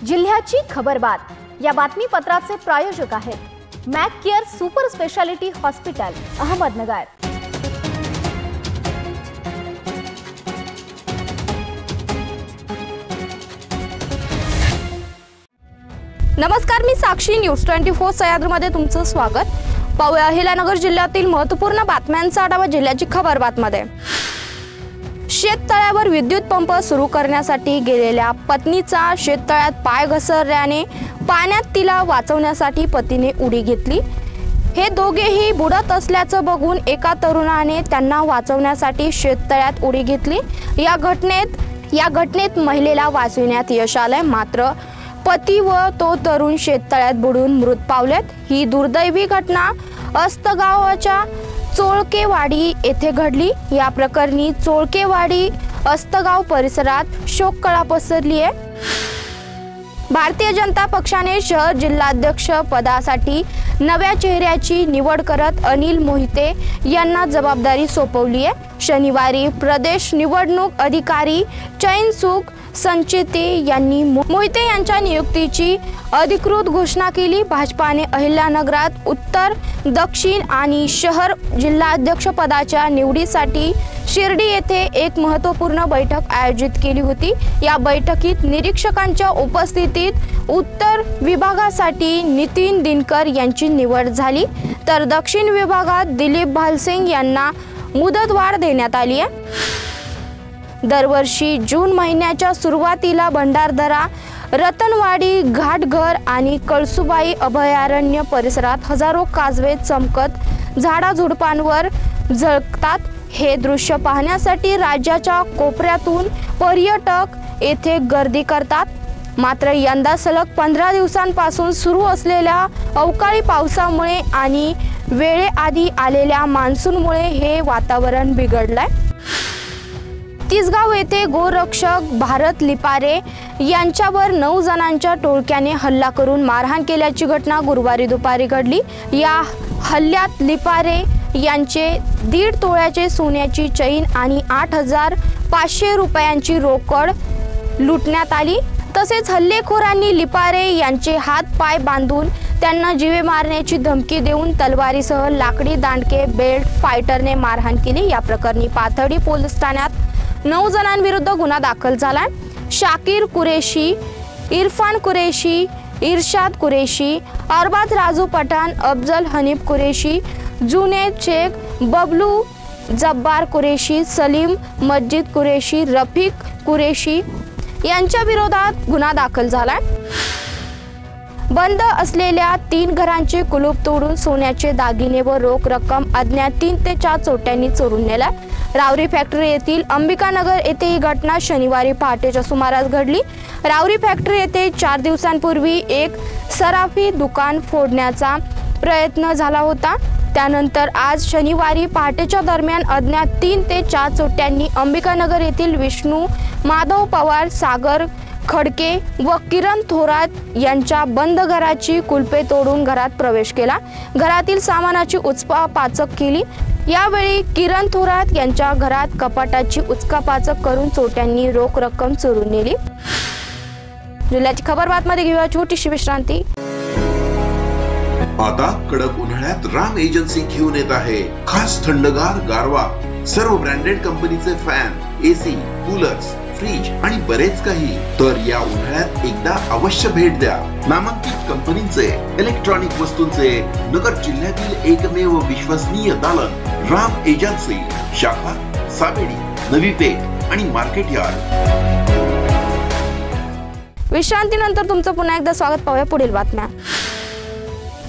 जिल्ह्याची खबरबात या बातमीपत्राचे प्रायोजक आहेत Mac care super speciality hospital Ahmednagar. नमस्कार, मी साक्षी न्यूज 24 सह्याद्रीमध्ये तुमचं स्वागत। पाहूया अहिल्यानगर जिल्ह्यातील महत्त्वपूर्ण बातम्यांचा आढावा जिल्ह्याची खबरबातमध्ये। शेततळ्यावर विद्युत पंप सुरू करण्यासाठी गेलेल्या पत्नीचा शेततळ्यात पाय घसरल्याने पाण्यात तिला वाचवण्यासाठी पतीने उडी घेतली। हे दोघेही बुडत असल्याचं बघून एका तरुणाने त्यांना वाचवण्यासाठी शेततळ्यात उडी घेतली। या घटनेत महिलेला वाचविण्यात यश आलंय, मात्र पती व तो तरुण शेततळ्यात बुडून मृत पावलेत। ही दुर्दैवी घटना अस्तगावच्या चोळकेवाडी येथे घडली। या प्रकरणी चोळकेवाडी अस्तगाव परिसरात शोककळा पसरली आहे। भारतीय जनता पक्षाने शहर जिल्हाध्यक्ष पदासाठी नव्या चेहऱ्याची निवड करत अनिल मोहिते यांना जबाबदारी सोपवली आहे। शनिवारी प्रदेश निवडणूक अधिकारी चैनसुख संचेते यांनी मोहिते यांच्या नियुक्तीची अधिकृत घोषणा केली। भाजपाने अहिल्यानगरात उत्तर, दक्षिण आणि शहर जिल्हाध्यक्ष पदाच्या निवडीसाठी शिर्डी येथे एक महत्त्वपूर्ण बैठक आयोजित केली होती। या बैठकीत निरीक्षकांच्या उपस्थितीत उत्तर विभागासाठी नितीन दिनकर यांची निवड झाली, तर दक्षिण विभागात दिलीप भालसिंग यांना मुदतवाढ देण्यात आली आहे। दरवर्षी जून महिन्याच्या सुरुवातीला भंडारदरा, रतनवाडी, घाटघर आणि कळसुबाई अभयारण्य परिसरात हजारो काजवे चमकत झाडाझुडपांवर झळकतात। हे दृश्य पाहण्यासाठी राज्याच्या कोपऱ्यातून पर्यटक येथे गर्दी करतात। मात्र यंदा सलग 15 दिवसांपासून सुरू असलेल्या अवकाळी पावसामुळे आणि वेळेआधी आलेल्या मान्सूनमुळे हे वातावरण बिघडलंय। तिसगाव येथे गोरक्षक भारत लिपारे यांच्यावर 9 जणांच्या टोळक्याने हल्ला करून मारहाण केल्याची घटना गुरुवारी दुपारी घडली। या हल्ल्यात लिपारे यांचे 1.5 तोळ्याचे सोन्याची चैन आणि 8,500 रुपयांची रोकड लुटण्यात आली। तसेच हल्लेखोरांनी लिपारे यांचे हात पाय बांधून त्यांना जीवे मारण्याची धमकी देऊन तलवारीसह लाकडी दांडके बेल्ट फायटरने मारहाण केली। या प्रकरणी पाथर्डी पोलीस ठाण्यात 9 जणांविरुद्ध गुन्हा दाखल झाला। शाकीर कुरेशी, इरफान कुरेशी, इरशाद कुरेशी, अरबाज राजू पठाण, अफजल हनीफ कुरेशी, जुनेद शेख, बबलू जब्बार कुरेशी, सलीम मस्जिद कुरेशी, रफिक कुरेशी यांच्या विरोधात गुन्हा दाखल झाला। बंद असलेल्या 3 घरांचे कुलूप तोडून सोन्याचे दागिने व रोख रक्कम अज्ञात 3 ते 4 चोरट्यांनी चोरून नेला। रावरी फॅक्टरी येथील अंबिकानगर येथे ही घटना शनिवारी पहाटेच्या सुमारास घडली। रावरी फॅक्टरी येथे 4 दिवसांपूर्वी एक सराफी दुकान फोडण्याचा प्रयत्न झाला होता। त्यानंतर आज शनिवारी पहाटेच्या दरम्यान अज्ञात 3 ते 4 चोरट्यांनी अंबिकानगर येथील विष्णू माधव पवार, सागर खडके व किरण थोरात यांच्या बंद घराची कुलपे तोडून घरात प्रवेश केला। घरातील सामानाची उचकापाचक केली। यावेळी किरण थोरात यांच्या घरात कपाटाची उचकापाचक करून चोरट्यांनी रोख रक्कम चोरून नेली। जिल्ह्याची खबरबातमध्ये घेऊया छोटीशी विश्रांती। आता कडक उन्हाळ्यात राम एजन्सी घेऊन येत आहे खास थंडगार गारवा। सर्व ब्रँडेड कंपनीचे फॅन, एसी, कूलर्स, फ्रीज आणि बरेच काही। तर या उन्हाळ्यात एकदा अवश्य भेट द्या नामांकित कंपनीचे इलेक्ट्रॉनिक वस्तूंचे नगर जिल्ह्यातील एकमेव विश्वसनीय दालन राम एजन्सी, शाखा सावेडी, नवी पेठ आणि मार्केट यार्ड। विश्रांतीनंतर तुमचं पुन्हा एकदा स्वागत। पाहूया पुढील बातम्या।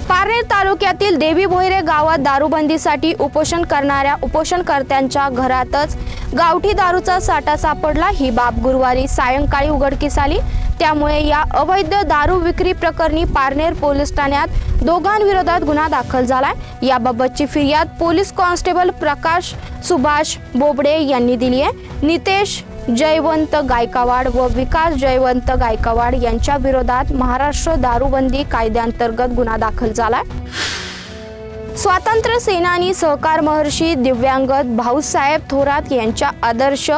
पारनेर तालुक्यातील देवी भोयरे गावात दारूबंदीसाठी उपोषण करणाऱ्या उपोषणकर्त्यांच्या घरातच गावठी दारूचा साठा सापडला। ही बाब गुरुवारी सायंकाळी उघडकीस आली। त्यामुळे या अवैध दारू विक्री प्रकरणी पारनेर पोलीस ठाण्यात दोघांविरोधात गुन्हा दाखल झालाय। याबाबतची फिर्याद पोलीस कॉन्स्टेबल प्रकाश सुभाष बोबडे यांनी दिली आहे। नितेश जयवंत गायकवाड व विकास जयवंत गायकवाड यांच्या विरोधात महाराष्ट्र दारूबंदी कायद्याअंतर्गत गुन्हा दाखल झालाय। स्वातंत्र्य सेनानी सहकार महर्षी दिव्यांगत भाऊसाहेब थोरात यांच्या आदर्श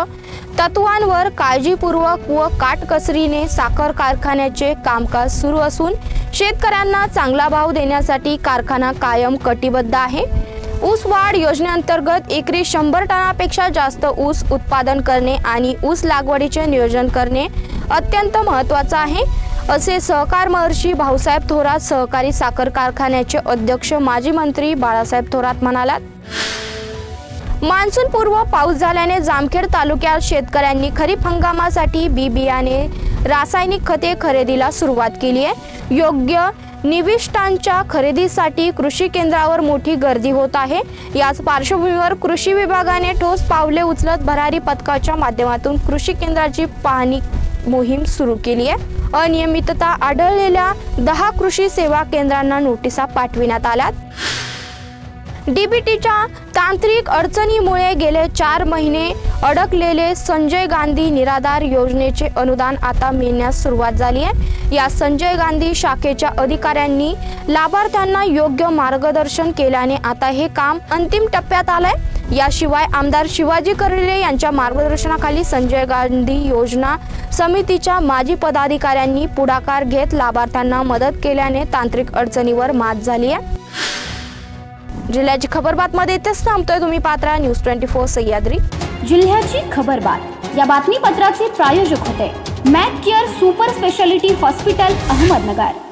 तत्वांवर काळजीपूर्वक व काटकसरीने साखर कारखान्याचे कामकाज सुरू असून शेतकऱ्यांना चांगला भाव देण्यासाठी कारखाना कायम कटिबद्ध आहे। ऊस वाढ योजनेअंतर्गत एकरी 100 टनापेक्षा जास्त ऊस उत्पादन करणे आणि ऊस लागवडीचे नियोजन करणे अत्यंत महत्त्वाचे आहे, असे सहकार महर्षी भाऊसाहेब थोरात सहकारी साखर कारखान्याचे अध्यक्ष माजी मंत्री बाळासाहेब थोरात म्हणालात। मान्सून पूर्व पाऊस झाल्याने जामखेड तालुक्यात शेतकऱ्यांनी खरीप हंगामासाठी बी बियाणे रासायनिक खते खरेदीला सुरुवात केली आहे। योग्य निविष्ठांच्या खरेदीसाठी कृषी केंद्रावर मोठी गर्दी होत आहे। याच पार्श्वभूमीवर कृषी विभागाने ठोस पावले उचलत भरारी पथकाच्या माध्यमातून कृषी केंद्राची पाहणी मोहीम सुरू केली आहे। अनियमितता आढळलेल्या 10 कृषी सेवा केंद्रांना नोटिसा पाठविण्यात आल्यात। डीबीटीच्या तांत्रिक अडचणीमुळे गेले 4 महिने अडकलेले संजय गांधी निराधार योजनेचे अनुदान आता मिळण्यास सुरुवात झाली आहे। या संजय गांधी शाखेच्या अधिकाऱ्यांनी लाभार्थ्यांना योग्य मार्गदर्शन केल्याने आता हे काम अंतिम टप्प्यात आलंय। याशिवाय आमदार शिवाजी कर्डिले यांच्या मार्गदर्शनाखाली संजय गांधी योजना समितीच्या माजी पदाधिकाऱ्यांनी पुढाकार घेत लाभार्थ्यांना मदत केल्याने तांत्रिक अडचणीवर मात झाली आहे। जिल्ह्याची खबरबात मध्ये इथेच थांबतोय। तुम्ही पात्रा न्यूज 24 सह्याद्री। जिल्ह्याची खबरबात या बातमीपत्राचे प्रायोजक होते Mac care super speciality hospital Ahmednagar.